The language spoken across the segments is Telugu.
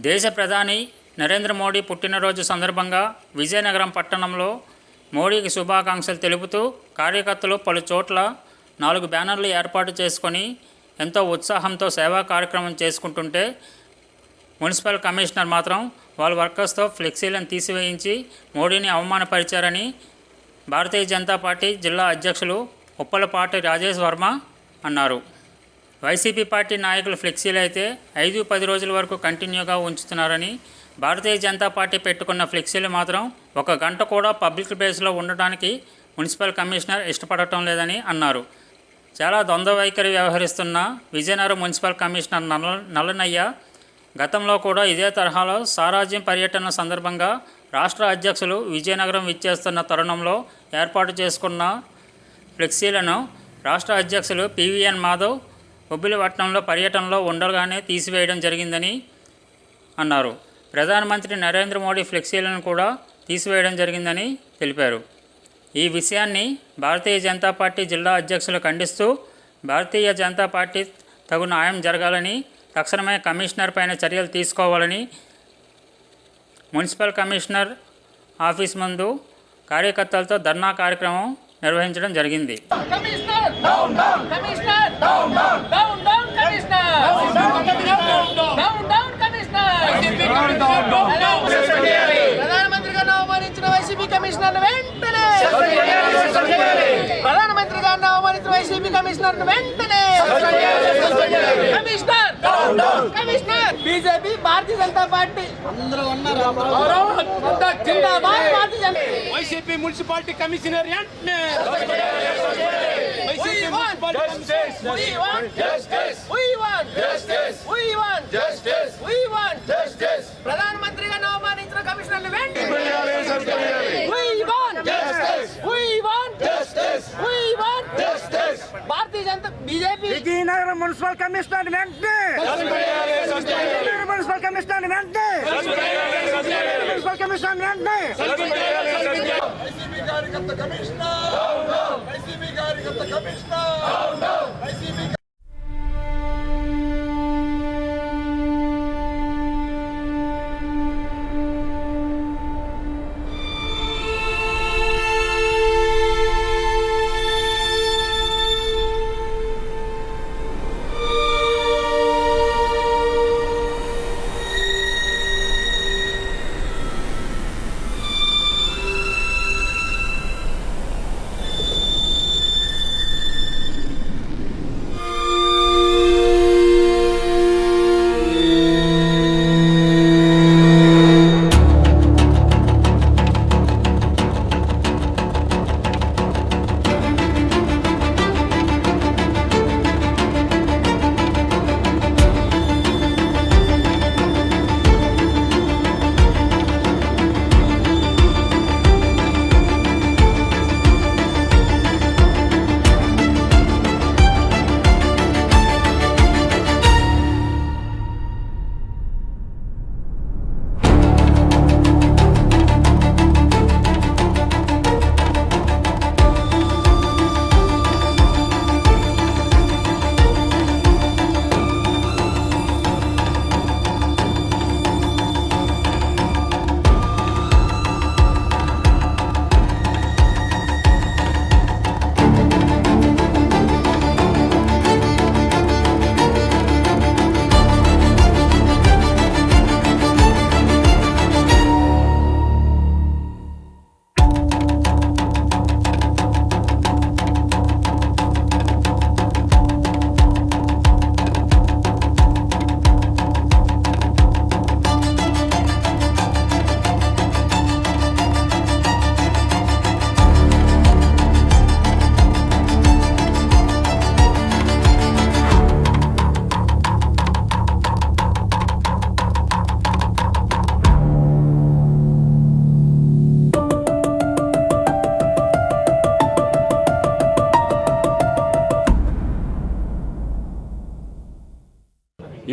దేశ ప్రధాని నరేంద్ర మోడీ పుట్టినరోజు సందర్భంగా విజయనగరం పట్టణంలో మోడీకి శుభాకాంక్షలు తెలుపుతూ కార్యకర్తలు పలు చోట్ల 4 బ్యానర్లు ఏర్పాటు చేసుకొని ఎంతో ఉత్సాహంతో సేవా కార్యక్రమం చేసుకుంటుంటే మున్సిపల్ కమిషనర్ మాత్రం వాళ్ళ వర్కర్స్తో ఫ్లెక్సీలను తీసివేయించి మోడీని అవమానపరిచారని భారతీయ జనతా పార్టీ జిల్లా అధ్యక్షులు ఉప్పలపాటి రాజేష్ వర్మ అన్నారు. వైసీపీ పార్టీ నాయకులు ఫ్లెక్సీలు అయితే 5-10 రోజుల వరకు కంటిన్యూగా ఉంచుతున్నారని, భారతీయ జనతా పార్టీ పెట్టుకున్న ఫ్లెక్సీలు మాత్రం 1 గంట కూడా పబ్లిక్ ప్లేస్లో ఉండడానికి మున్సిపల్ కమిషనర్ ఇష్టపడటం లేదని అన్నారు. చాలా ద్వంద్వ వైఖరి వ్యవహరిస్తున్న విజయనగరం మున్సిపల్ కమిషనర్ నల్లనయ్య గతంలో కూడా ఇదే తరహాలో సారాజ్యం పర్యటన సందర్భంగా రాష్ట్ర అధ్యక్షులు విజయనగరం విచ్చేస్తున్న తరుణంలో ఏర్పాటు చేసుకున్న ఫ్లెక్సీలను రాష్ట్ర అధ్యక్షులు పివిఎన్ మాధవ్ బొబ్బిలిపట్నంలో పర్యటనలో ఉండగానే తీసివేయడం జరిగిందని అన్నారు. ప్రధానమంత్రి నరేంద్ర మోడీ ఫ్లెక్సీలను కూడా తీసివేయడం జరిగిందని తెలిపారు. ఈ విషయాన్ని భారతీయ జనతా పార్టీ జిల్లా అధ్యక్షులు ఖండిస్తూ భారతీయ జనతా పార్టీ తగు న్యాయం జరగాలని, తక్షణమే కమిషనర్ పైన చర్యలు తీసుకోవాలని మున్సిపల్ కమిషనర్ ఆఫీస్ ముందు కార్యకర్తలతో ధర్నా కార్యక్రమం నిర్వహించడం జరిగింది. ప్రధానమంత్రిగా అవమానించిన వైసీపీ కమిషనర్ వెంటనే commissioner BJP Bharatiya Janata party అందరూ ఉన్నారు. వైసీపీ మున్సిపాలిటీ కమిషనర్ ప్రధానమంత్రిగా అవమానించిన commissioner Bharatiya Janata BJP Vizianagaram municipal commissioner వెంటనే మున్సిపల్ కమిషనర్ వెంటనే మున్సిపల్ కమిషనర్ వెంటనే వైసీపీ కార్యకర్త కమిషనర్ వైసీపీ కార్యకర్త కమిషనర్ వైసీపీ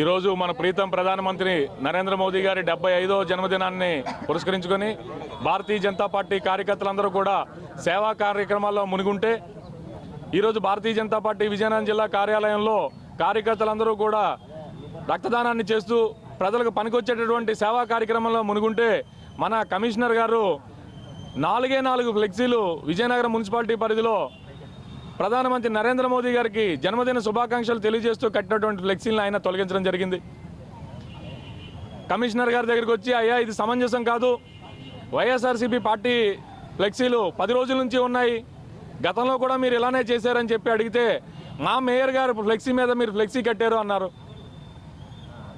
ఈరోజు మన ప్రీతం ప్రధానమంత్రి నరేంద్ర మోదీ గారి 75వ జన్మదినాన్ని పురస్కరించుకొని భారతీయ జనతా పార్టీ కార్యకర్తలందరూ కూడా సేవా కార్యక్రమాల్లో మునిగుంటే ఈరోజు భారతీయ జనతా పార్టీ విజయనగరం జిల్లా కార్యాలయంలో కార్యకర్తలందరూ కూడా రక్తదానాన్ని చేస్తూ ప్రజలకు పనికొచ్చేటటువంటి సేవా కార్యక్రమంలో మునుగుంటే మన కమిషనర్ గారు 4 ఫ్లెక్సీలు విజయనగరం మున్సిపాలిటీ పరిధిలో ప్రధానమంత్రి నరేంద్ర మోదీ గారికి జన్మదిన శుభాకాంక్షలు తెలియజేస్తూ కట్టినటువంటి ఫ్లెక్సీలను ఆయన తొలగించడం జరిగింది. కమిషనర్ గారి దగ్గరికి వచ్చి, అయ్యా ఇది సమంజసం కాదు, వైఎస్ఆర్సీపీ పార్టీ ఫ్లెక్సీలు 10 రోజుల నుంచి ఉన్నాయి, గతంలో కూడా మీరు ఇలానే చేశారని చెప్పి అడిగితే, మా మేయర్ గారు ఫ్లెక్సీ మీద మీరు ఫ్లెక్సీ కట్టారు అన్నారు.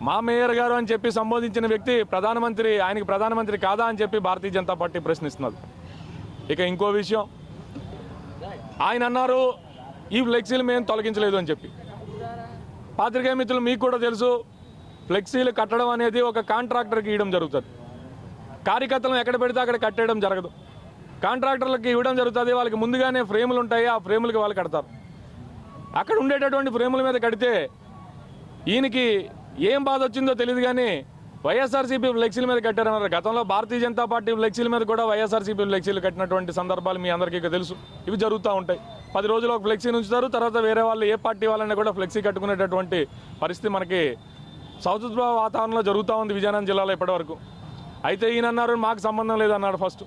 మా మేయర్ గారు అని చెప్పి సంబోధించిన వ్యక్తి ప్రధానమంత్రి, ఆయనకి ప్రధానమంత్రి కాదా అని చెప్పి భారతీయ జనతా పార్టీ ప్రశ్నిస్తున్నది. ఇక ఇంకో విషయం, ఆయన అన్నారు ఈ ఫ్లెక్సీలు మేము తొలగించలేదు అని చెప్పి. పాత్రికేయ మిత్రులు మీకు కూడా తెలుసు, ఫ్లెక్సీలు కట్టడం అనేది ఒక కాంట్రాక్టర్కి ఇవ్వడం జరుగుతుంది. కార్యకర్తలను ఎక్కడ పెడితే అక్కడ కట్టేయడం జరగదు. కాంట్రాక్టర్లకు ఇవ్వడం జరుగుతుంది. వాళ్ళకి ముందుగానే ఫ్రేములు ఉంటాయి, ఆ ఫ్రేములకి వాళ్ళు కడతారు. అక్కడ ఉండేటటువంటి ఫ్రేముల మీద కడితే ఈయనకి ఏం బాధ వచ్చిందో తెలియదు, కానీ వైఎస్ఆర్సీపీ ఫ్లెక్సీల మీద కట్టారన్నారు. గతంలో భారతీయ జనతా పార్టీ ఫ్లెక్సీల మీద కూడా వైఎస్ఆర్సీపీ ఫ్లెక్సీలు కట్టినటువంటి సందర్భాలు మీ అందరికీ తెలుసు. ఇవి జరుగుతూ ఉంటాయి. 10 రోజులు ఒక ఫ్లెక్సీ ఉంచుతారు, తర్వాత వేరే వాళ్ళు ఏ పార్టీ వాళ్ళని కూడా ఫ్లెక్సీ కట్టుకునేటటువంటి పరిస్థితి మనకి సౌత్ వాతావరణంలో జరుగుతూ ఉంది విజయనగరం జిల్లాలో ఇప్పటివరకు. అయితే ఈయన అన్నారు మాకు సంబంధం లేదన్నాడు ఫస్ట్.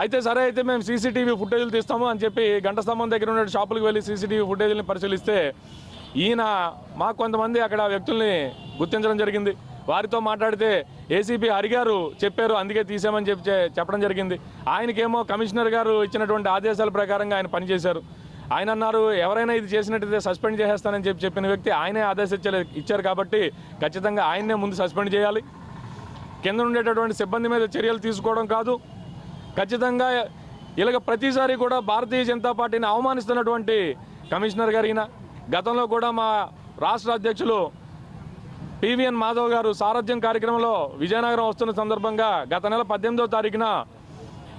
అయితే సరే, అయితే మేము సీసీటీవీ ఫుటేజీలు తీస్తాము అని చెప్పి గంట స్తంభం దగ్గర ఉన్న షాపులకు వెళ్ళి సీసీటీవీ ఫుటేజీలను పరిశీలిస్తే ఈయన మాకు కొంతమంది అక్కడ వ్యక్తుల్ని గుర్తించడం జరిగింది. వారితో మాట్లాడితే ఏసీపీ హరి గారు చెప్పారు, అందుకే తీసామని చెప్పడం జరిగింది. ఆయనకేమో కమిషనర్ గారు ఇచ్చినటువంటి ఆదేశాల ప్రకారంగా ఆయన పనిచేశారు. ఆయన అన్నారు ఎవరైనా ఇది చేసినట్టయితే సస్పెండ్ చేసేస్తానని చెప్పిన వ్యక్తి ఆయనే ఆదేశాలు ఇచ్చారు కాబట్టి ఖచ్చితంగా ఆయన్నే ముందు సస్పెండ్ చేయాలి. కింద ఉండేటటువంటి సిబ్బంది మీద చర్యలు తీసుకోవడం కాదు, ఖచ్చితంగా ఇలాగ ప్రతిసారి కూడా భారతీయ జనతా పార్టీని అవమానిస్తున్నటువంటి కమిషనర్ గారు ఈయన. గతంలో కూడా మా రాష్ట్ర అధ్యక్షులు పివిఎన్ మాధవ్ గారు సారథ్యం కార్యక్రమంలో విజయనగరం వస్తున్న సందర్భంగా గత నెల 18వ తారీఖున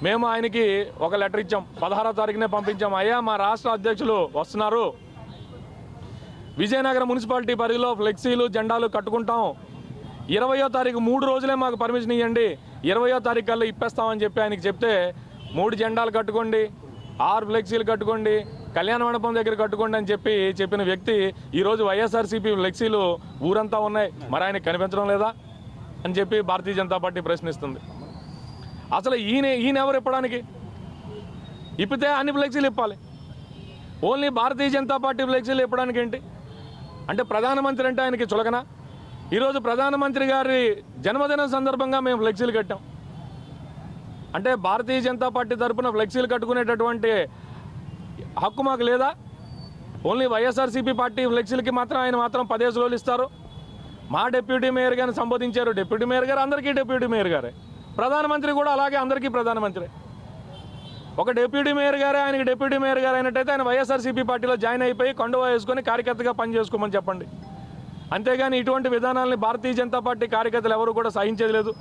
మేము ఆయనకి ఒక లెటర్ ఇచ్చాం. 16వ తారీఖునే పంపించాం. అయ్యా మా రాష్ట్ర అధ్యక్షులు వస్తున్నారు, విజయనగరం మున్సిపాలిటీ పరిధిలో ఫ్లెక్సీలు జెండాలు కట్టుకుంటాం, 20వ తారీఖు 3 రోజులే మాకు పర్మిషన్ ఇవ్వండి, 20వ తారీఖు కల్లా ఇప్పేస్తామని చెప్పి ఆయనకి చెప్తే 3 జెండాలు కట్టుకోండి, 6 ఫ్లెక్సీలు కట్టుకోండి, కళ్యాణ మండపం దగ్గర కట్టుకోండి అని చెప్పిన వ్యక్తి ఈరోజు వైఎస్ఆర్సీపీ ఫ్లెక్సీలు ఊరంతా ఉన్నాయి, మరి ఆయనకు కనిపించడం లేదా అని చెప్పి భారతీయ జనతా పార్టీ ప్రశ్నిస్తుంది. అసలు ఈయన ఎవరు ఇప్పడానికి? ఇప్పితే అన్ని ఫ్లెక్సీలు ఇప్పాలి, ఓన్లీ భారతీయ జనతా పార్టీ ఫ్లెక్సీలు ఇప్పడానికి ఏంటి? అంటే ప్రధానమంత్రి అంటే ఆయనకి చులకన? ఈరోజు ప్రధానమంత్రి గారి జన్మదినం సందర్భంగా మేము ఫ్లెక్సీలు కట్టాం అంటే భారతీయ జనతా పార్టీ తరఫున ఫ్లెక్సీలు కట్టుకునేటటువంటి హక్కు మాకు లేదా? ఓన్లీ వైఎస్ఆర్సీపీ పార్టీ ఫ్లెక్సీలకి మాత్రం ఆయన మాత్రం 15 రోజులు ఇస్తారు. మా డిప్యూటీ మేయర్ గారిని సంబోధించారు. డిప్యూటీ మేయర్ గారు అందరికీ డిప్యూటీ మేయర్ గారే, ప్రధానమంత్రి కూడా అలాగే అందరికీ ప్రధానమంత్రి. ఒక డిప్యూటీ మేయర్ గారే ఆయనకి డిప్యూటీ మేయర్ గారు అయినట్టయితే ఆయన వైఎస్ఆర్సీపీ పార్టీలో జాయిన్ అయిపోయి కండువా వేసుకొని కార్యకర్తగా పనిచేసుకోమని చెప్పండి. అంతేగాని ఇటువంటి విధానాలని భారతీయ జనతా పార్టీ కార్యకర్తలు ఎవరు కూడా సహించేది లేదు.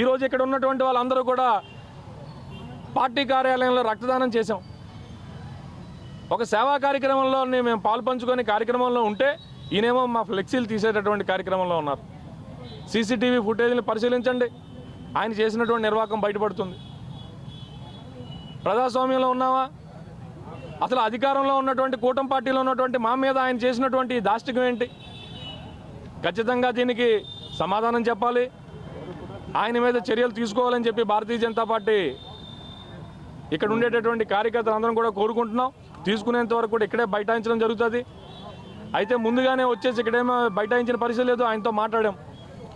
ఈరోజు ఇక్కడ ఉన్నటువంటి వాళ్ళందరూ కూడా పార్టీ కార్యాలయంలో రక్తదానం చేశాం. ఒక సేవా కార్యక్రమంలో మేము పాల్పంచుకొని కార్యక్రమంలో ఉంటే ఈయనేమో మా ఫ్లెక్సీలు తీసేటటువంటి కార్యక్రమంలో ఉన్నారు. సీసీటీవీ ఫుటేజ్ని పరిశీలించండి, ఆయన చేసినటువంటి నిర్వాహకం బయటపడుతుంది. ప్రజాస్వామ్యంలో ఉన్నావా? అసలు అధికారంలో ఉన్నటువంటి కూటమి పార్టీలో ఉన్నటువంటి మా మీద ఆయన చేసినటువంటి దాష్టికం ఏంటి? ఖచ్చితంగా దీనికి సమాధానం చెప్పాలి, ఆయన మీద చర్యలు తీసుకోవాలని చెప్పి భారతీయ జనతా పార్టీ ఇక్కడ ఉండేటటువంటి కార్యకర్తలు అందరం కూడా కోరుకుంటున్నాం. తీసుకునేంత వరకు కూడా ఇక్కడే బైఠాయించడం జరుగుతుంది. అయితే ముందుగానే వచ్చేసి ఇక్కడేమో బైఠాయించిన పరిస్థితి లేదు. ఆయనతో మాట్లాడాం.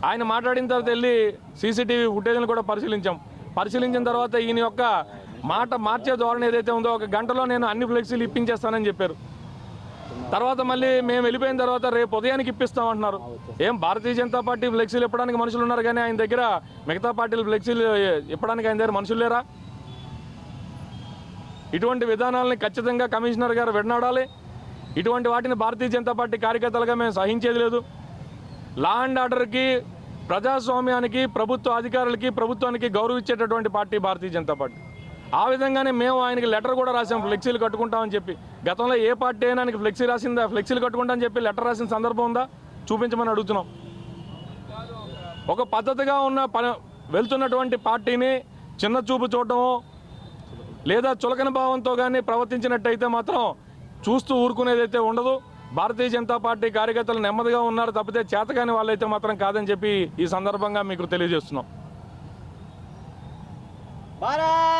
ఆయన మాట్లాడిన తర్వాత వెళ్ళి సీసీటీవీ ఫుటేజ్ని కూడా పరిశీలించిన తర్వాత ఈయన యొక్క మాట మార్చే ధోరణి ఏదైతే ఉందో 1 గంటలో నేను అన్ని ఫ్లెక్సీలు ఇప్పించేస్తానని చెప్పారు. తర్వాత మళ్ళీ మేము వెళ్ళిపోయిన తర్వాత రేపు ఉదయానికి ఇప్పిస్తామంటున్నారు. ఏం భారతీయ జనతా పార్టీ ఫ్లెక్సీలు ఇప్పడానికి మనుషులు ఉన్నారు, కానీ ఆయన దగ్గర మిగతా పార్టీలు ఫ్లెక్సీలు ఇప్పడానికి ఆయన దగ్గర మనుషులు లేరా? ఇటువంటి విధానాలని ఖచ్చితంగా కమిషనర్ గారు విడనాడాలి. ఇటువంటి వాటిని భారతీయ జనతా పార్టీ కార్యకర్తలుగా మేము సహించేది లేదు. లా అండ్ ఆర్డర్కి, ప్రజాస్వామ్యానికి, ప్రభుత్వ అధికారులకి, ప్రభుత్వానికి గౌరవం ఇచ్చేటటువంటి పార్టీ భారతీయ జనతా పార్టీ. ఆ విధంగానే మేము ఆయనకి లెటర్ కూడా రాసాం, ఫ్లెక్సీలు కట్టుకుంటామని చెప్పి. గతంలో ఏ పార్టీ అయినా ఆయనకి ఫ్లెక్సీ రాసిందా? ఫ్లెక్సీలు కట్టుకుంటామని చెప్పి లెటర్ రాసిన సందర్భం ఉందా? చూపించమని అడుగుతున్నాం. ఒక పద్ధతిగా వెళ్తున్నటువంటి పార్టీని చిన్న చూపు చూడటమో లేదా చులకన భావంతో కానీ ప్రవర్తించినట్టయితే మాత్రం చూస్తూ ఊరుకునేదైతే ఉండదు. భారతీయ జనతా పార్టీ కార్యకర్తలు నెమ్మదిగా ఉన్నారు తప్పితే చేతకాని వాళ్ళైతే మాత్రం కాదని చెప్పి ఈ సందర్భంగా మీకు తెలియజేస్తున్నాం. భారత్